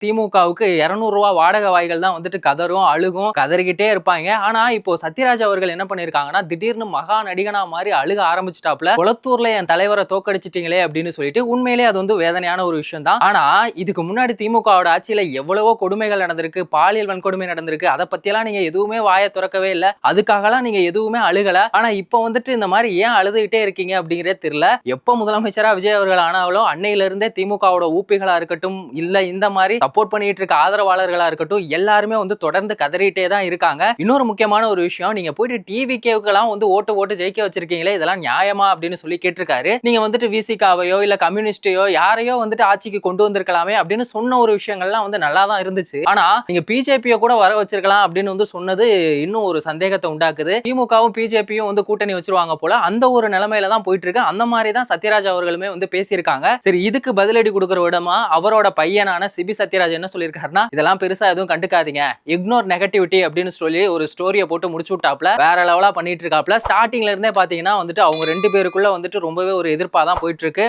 திமுகவுக்கு 200 ரூபாய் வாடகை வாய்கள் தான் வந்துட்டு கதறும், அழுகும், கதறிக்கிட்டே இருப்பாங்க. ஆனா இப்போ சத்யராஜ் அவர்கள் என்ன பண்ணிருக்காங்கன்னா, திடீர்னு மகா நடிகனா மாறி அழுக ஆரம்பிச்சுட்டாப்ல. குளத்தூர்ல என் தலைவரை தோக்கடிச்சிட்டீங்களே அப்படின்னு சொல்லிட்டு உண்மையிலேயே அது வந்து வேதனையான ஒரு விஷயம் தான். ஆனா இதுக்கு முன்னாடி திமுகவோட ஆட்சியில எவ்வளவோ கொடுமைகள் நடந்திருக்கு, பாலியல் வன்கொடுமை நடந்திருக்கு. அதை பத்தியெல்லாம் நீங்க எதுவுமே வாயை திறக்கவே இல்ல. அதுக்காகலாம் நீங்க எதுவுமே அழுகல. ஆனா இப்போ வந்துட்டு இந்த மாதிரி ஏன் அழுதுகிட்டே இருக்கீங்க அப்படிங்கிறதே தெரியல. எப்ப முதலமைச்சரா விஜய் அவர்கள் ஆனாலும் அன்னையில இருந்தே திமுகவோட ஊப்பிகளா இருக்கட்டும், இல்ல இந்த மாதிரி சப்போர்ட் பண்ணிட்டு இருக்க ஆதரவாளர்களா இருக்கட்டும், எல்லாருமே வந்து தொடர்ந்து கதறிட்டே தான் இருக்காங்க. இன்னொரு முக்கியமான ஒரு விஷயம், நீங்க போயிட்டு டிவிகேவுக்கெல்லாம் வந்து ஓட்டு ஓட்டு ஜெயிக்க வச்சிருக்கீங்களே, இதெல்லாம் நியாயமா அப்படின்னு சொல்லி கேட்டிருக்காரு. நீங்க வந்துட்டு விசிகாவையோ இல்ல கம்யூனிஸ்டையோ யாரையோ வந்துட்டு ஆட்சிக்கு கொண்டு வந்திருக்கலாமே அப்படின்னு சொன்ன ஒரு விஷயங்கள்லாம் வந்து நல்லா தான் இருந்துச்சு. ஆனா நீங்க பிஜேபியை கூட வர வச்சிருக்கலாம் அப்படின்னு வந்து சொன்னது இன்னும் ஒரு சந்தேகத்தை உண்டாக்குது. திமுகவும் பிஜேபியும் வந்து கூட்டணி வச்சிருவாங்க போல அந்த ஒரு நிலைமையில தான் போயிட்டு இருக்கு. அந்த மாதிரி தான் சத்யராஜ் அவர்களுமே வந்து பேசியிருக்காங்க. சரி, இதுக்கு பதிலடி கொடுக்கிற விடமா அவரோட பையனான சிபி சத்யராஜ் என்ன சொல்லியிருக்காருன்னா, இதெல்லாம் பெருசா எதுவும் கண்டுக்காதீங்க, இக்னோர் நெகட்டிவிட்டி அப்படின்னு சொல்லி ஒரு ஸ்டோரியை போட்டு முடிச்சு விட்டாப்ல. வேற லெவலா பண்ணிட்டு இருக்காப்ல. ஸ்டார்டிங்ல இருந்தே பாத்தீங்கன்னா வந்துட்டு அவங்க 2 பேருக்குள்ள வந்துட்டு ரொம்பவே ஒரு எதிர்ப்பா தான் போயிட்டு இருக்கு.